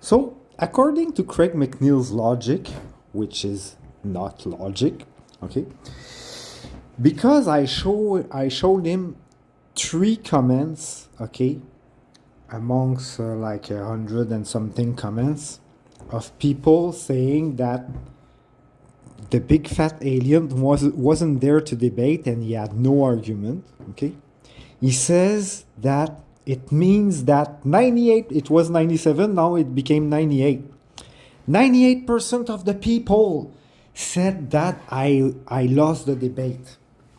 So, according to Craig McNeill's logic, which is not logic, okay, because I showed him 3 comments, okay, amongst like 100 and something comments of people saying that the big fat alien wasn't there to debate and he had no argument, okay. He says that it means that 98, it was 97, now it became 98. 98% of the people said that I lost the debate,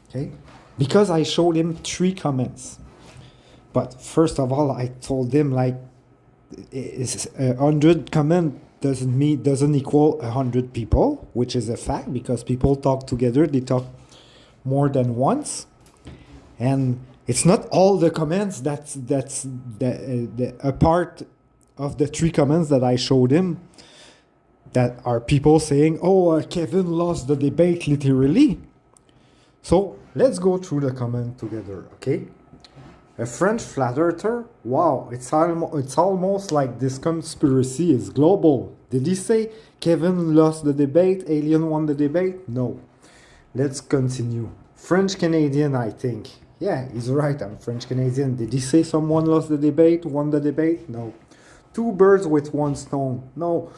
okay? Because I showed him 3 comments. But first of all, I told him like 100 comment doesn't equal 100 people, which is a fact because people talk together, they talk more than once, and it's not all the comments. That's a part of the 3 comments that I showed him that are people saying, "Oh, Kevin lost the debate literally." So let's go through the comment together, okay? A French flat earther? Wow, it's almost like this conspiracy is global. Did he say Kevin lost the debate, alien won the debate? No. Let's continue. French Canadian, I think. Yeah, he's right, I'm French Canadian. Did he say someone lost the debate, won the debate? No. 2 birds with 1 stone? No.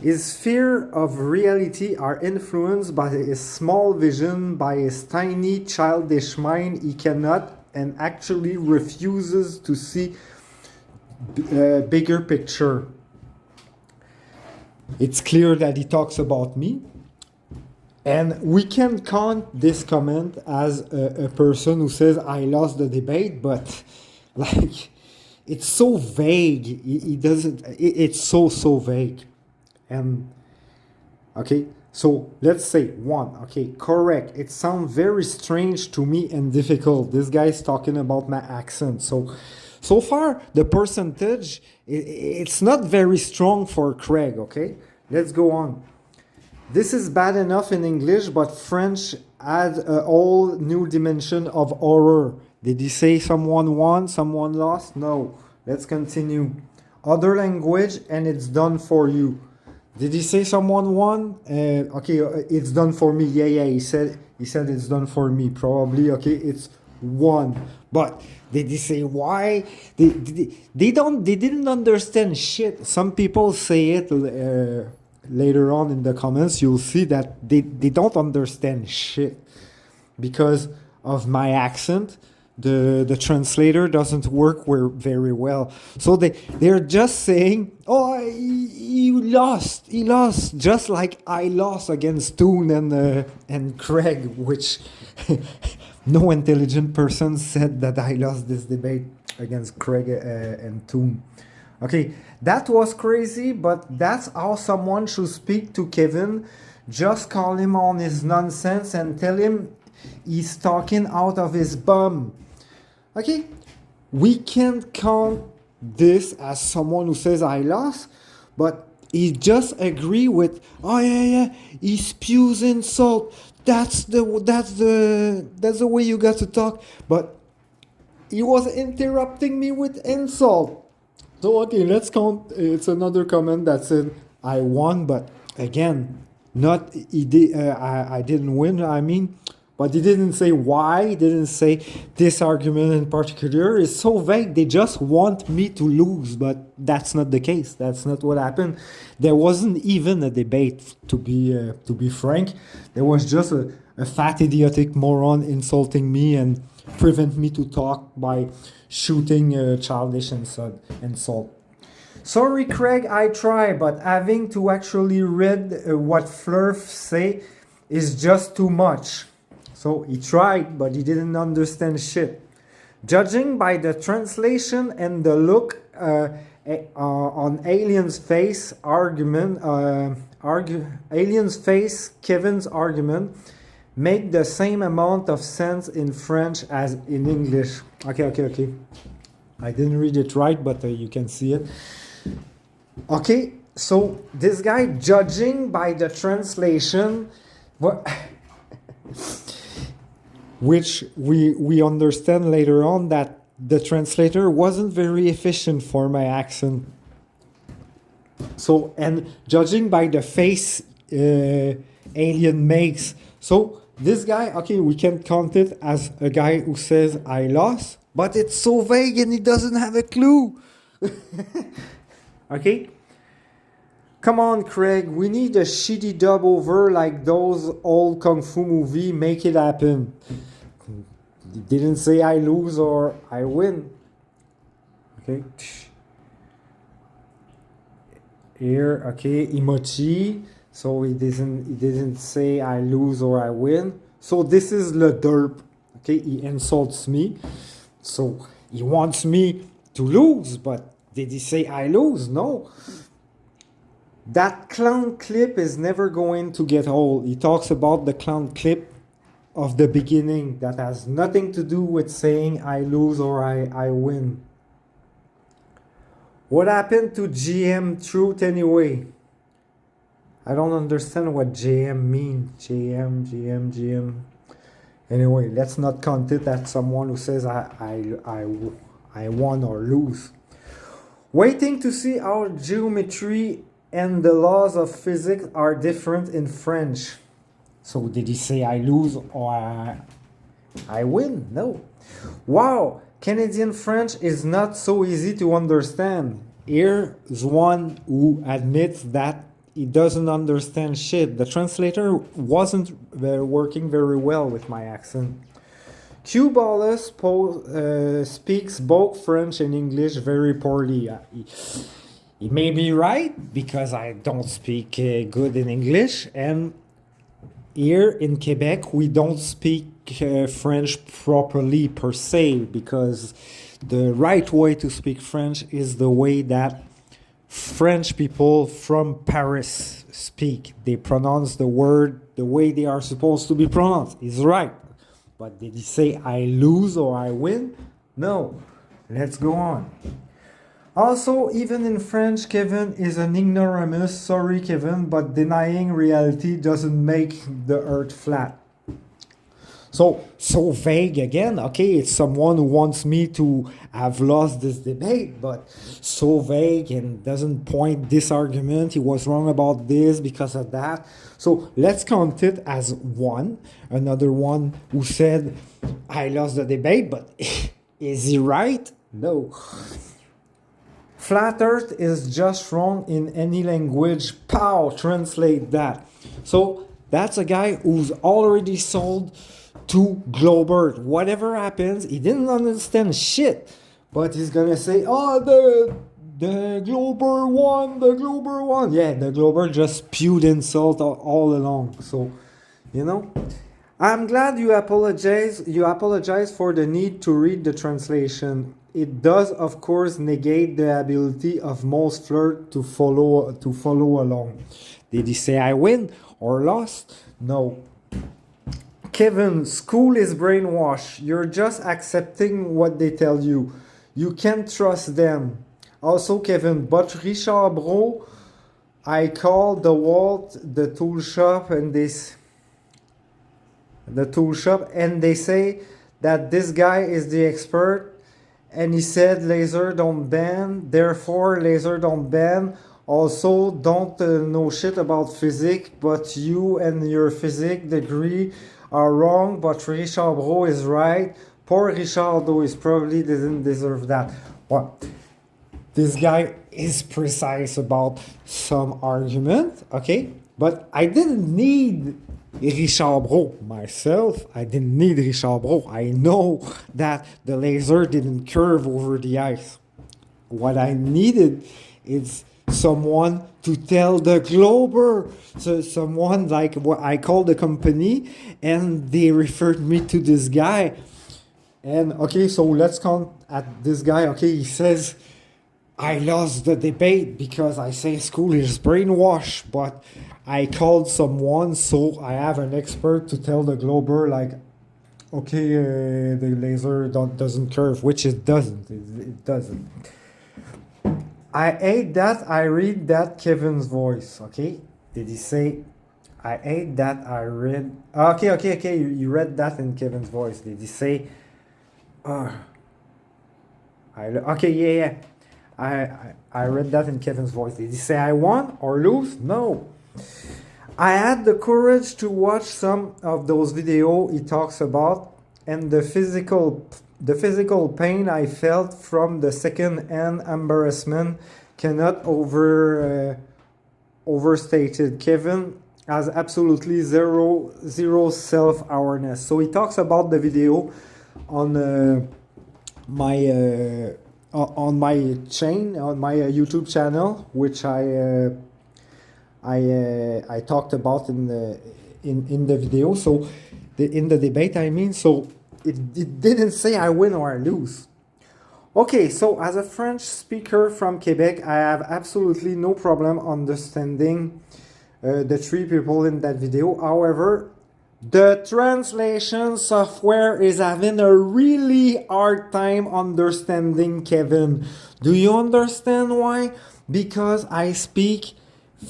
His fear of reality are influenced by his small vision, by his tiny childish mind. He cannot and actually refuses to see a bigger picture. It's clear that he talks about me. And we can count this comment as a person who says, I lost the debate, but like, it's so vague. He doesn't, it's so vague. And, okay, so let's say 1, okay, correct. It sounds very strange to me and difficult. This guy's talking about my accent. So far, the percentage, it's not very strong for Craig, okay? Let's go on. This is bad enough in English, but French adds a whole new dimension of horror. Did he say someone won, someone lost? No. Let's continue. Other language, and it's done for you. Did he say someone won? Okay, it's done for me. Yeah. He said it's done for me. Probably. Okay, it's 1. But did he say why? They didn't understand shit. Some people say it later on in the comments. You'll see that they don't understand shit because of my accent. The translator doesn't work very well. So they're just saying, oh, he lost, just like I lost against Toon and Craig, which no intelligent person said that I lost this debate against Craig and Toon. Okay, that was crazy, but that's how someone should speak to Kevin. Just call him on his nonsense and tell him he's talking out of his bum. Okay, we can't count this as someone who says I lost, but he just agree with, oh yeah, he spews insult. That's the way you got to talk. But he was interrupting me with insult. So okay, let's count. It's another comment that said I won, but again, not he did. I didn't win. I mean. But he didn't say why, he didn't say this argument in particular. It's so vague, they just want me to lose, but that's not the case. That's not what happened. There wasn't even a debate, to be frank. There was just a fat idiotic moron insulting me and prevent me to talk by shooting childish insult. Sorry, Craig, I try, but having to actually read what Flurf say is just too much. So he tried, but he didn't understand shit. Judging by the translation and the look on Alien's face, Alien's face, Kevin's argument make the same amount of sense in French as in English. Okay. I didn't read it right, but you can see it. Okay, so this guy judging by the translation, what? Which we understand later on that the translator wasn't very efficient for my accent. So, and judging by the face Alien makes, so this guy, okay, we can count it as a guy who says I lost, but it's so vague and he doesn't have a clue. Okay? Come on, Craig, we need a shitty dub over like those old kung fu movie. Make it happen. He didn't say I lose or I win. Okay? Here, okay, emoji. So he didn't say I lose or I win. So this is le derp. Okay, he insults me. So he wants me to lose, but did he say I lose? No. That clown clip is never going to get old. He talks about the clown clip of the beginning that has nothing to do with saying I lose or I win. What happened to GM Truth anyway? I don't understand what JM means. GM. Anyway, let's not count it as someone who says I won or lose. Waiting to see how geometry and the laws of physics are different in French. So did he say I lose or I win? No. Wow, Canadian French is not so easy to understand. Here's one who admits that he doesn't understand shit. The translator wasn't working very well with my accent. Q-Ballah speaks both French and English very poorly. He may be right because I don't speak good in English, and here in Quebec we don't speak French properly per se, because the right way to speak French is the way that French people from Paris speak. They pronounce the word the way they are supposed to be pronounced. He's right. But did he say I lose or I win? No. Let's go on. Also, even in French, Kevin is an ignoramus. Sorry, Kevin, but denying reality doesn't make the earth flat. So vague again. Okay, it's someone who wants me to have lost this debate, but so vague and doesn't point this argument. He was wrong about this because of that. So let's count it as one. Another one who said, I lost the debate, but is he right? No. Flat Earth is just wrong in any language. Pow, translate that. So that's a guy who's already sold to Globert. Whatever happens, he didn't understand shit, but he's gonna say, oh, the Glober won. Yeah, the Glober just spewed insult all along. So, you know, I'm glad you apologize for the need to read the translation. It does, of course, negate the ability of most flirt to follow along. Did he say I win or lost? No. Kevin, school is brainwash. You're just accepting what they tell you. You can't trust them. Also, Kevin, but Richard Bro, I called the Walt the tool shop and they say that this guy is the expert, and he said laser don't bend, therefore laser don't bend. Also, don't know shit about physics, but you and your physics degree are wrong, but Richard Bro is right. Poor Richard, though, he probably didn't deserve that. Well, this guy is precise about some argument, okay? But I didn't need Richard Bro myself. I didn't need Richard Bro. I know that the laser didn't curve over the ice. What I needed is someone to tell the Glober, so someone like what I called the company, and they referred me to this guy. And okay, so let's count at this guy. Okay, he says I lost the debate because I say school is brainwash, but I called someone, so I have an expert to tell the Glober like, okay, the laser doesn't curve, which it doesn't. It doesn't. I hate that I read that Kevin's voice, okay? Did he say, I hate that I read... Okay, you read that in Kevin's voice. Did he say, okay, yeah. I read that in Kevin's voice. Did he say I won or lose? No. I had the courage to watch some of those videos he talks about, and the physical pain I felt from the second-hand embarrassment cannot overstated. Kevin has absolutely zero self-awareness. So he talks about the video on my YouTube channel, which I talked about in the video. So in the debate, I mean. So it didn't say I win or I lose. Okay, so as a French speaker from Quebec, I have absolutely no problem understanding the three people in that video. However, the translation software is having a really hard time understanding Kevin. Do you understand why? Because I speak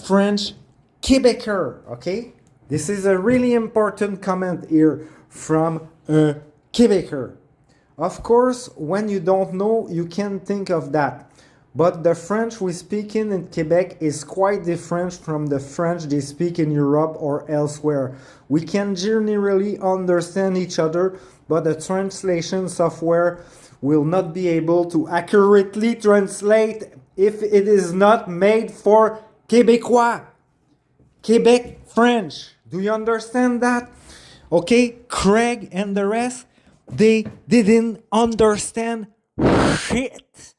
French Quebecer, okay? This is a really important comment here from a Quebecer. Of course, when you don't know, you can think of that. But the French we speak in Quebec is quite different from the French they speak in Europe or elsewhere. We can generally understand each other, but the translation software will not be able to accurately translate if it is not made for Québécois. Quebec French. Do you understand that? Okay, Craig and the rest, they didn't understand shit.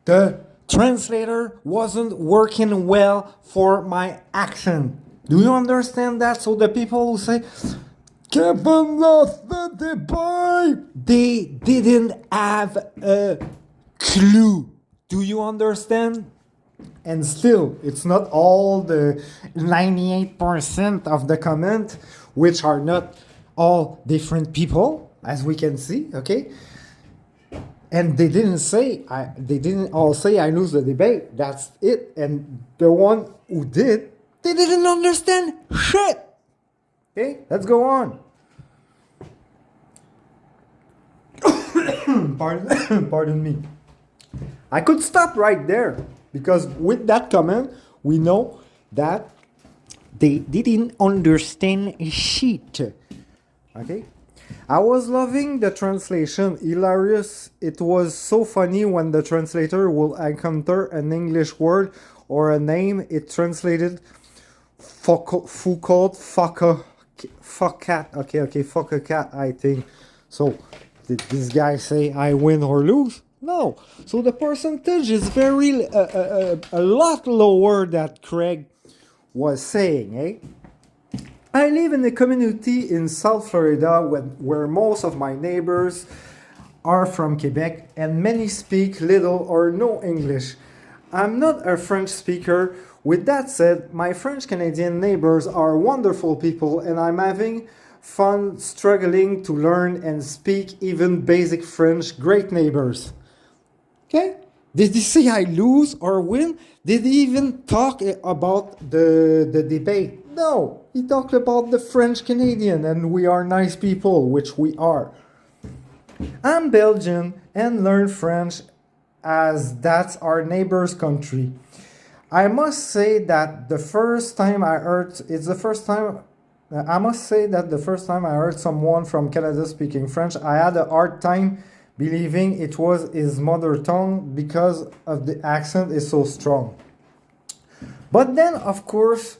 The translator wasn't working well for my accent. Do you understand that? So the people who say, Kevin lost the debate, they didn't have a clue. Do you understand? And still, it's not all the 98% of the comment, which are not all different people, as we can see, okay? And they didn't all say I lose the debate. That's it. And the one who did, they didn't understand shit. Okay, let's go on. Pardon me. I could stop right there because with that comment, we know that they didn't understand shit. Okay? I was loving the translation. Hilarious. It was so funny when the translator will encounter an English word or a name. It translated Foucault, fuck-cat. Okay, fuck a cat, I think. So, did this guy say I win or lose? No. So the percentage is very a lot lower that Craig was saying, eh? I live in a community in South Florida where most of my neighbors are from Quebec and many speak little or no English. I'm not a French speaker. With that said, my French-Canadian neighbors are wonderful people and I'm having fun struggling to learn and speak even basic French. Great neighbors. Okay? Did he say I lose or win? Did he even talk about the debate? No, he talked about the French-Canadian and we are nice people, which we are. I'm Belgian and learn French as that's our neighbor's country. I must say that the first time I heard someone from Canada speaking French, I had a hard time believing it was his mother tongue because of the accent is so strong. But then, of course,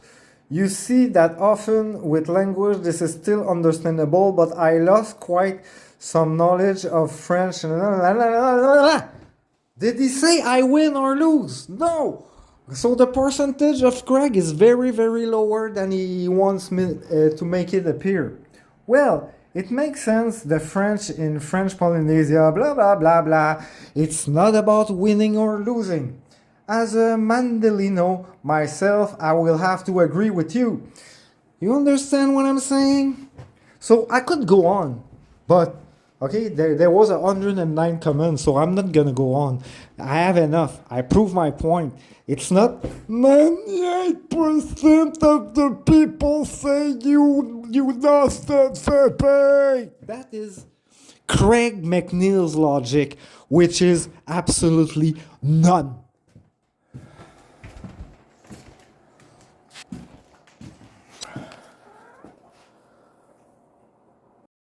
you see that often with language this is still understandable, but I lost quite some knowledge of French. Did he say I win or lose? No! So the percentage of Craig is very, very lower than he wants me to make it appear. Well, it makes sense, the French in French Polynesia, blah, blah, blah, blah. It's not about winning or losing. As a Mandelino myself, I will have to agree with you. You understand what I'm saying? So I could go on, but okay, there was 109 comments, so I'm not gonna go on. I have enough. I proved my point. It's not 98% of the people say you lost the debate. That is Craig McNeill's logic. which is absolutely none.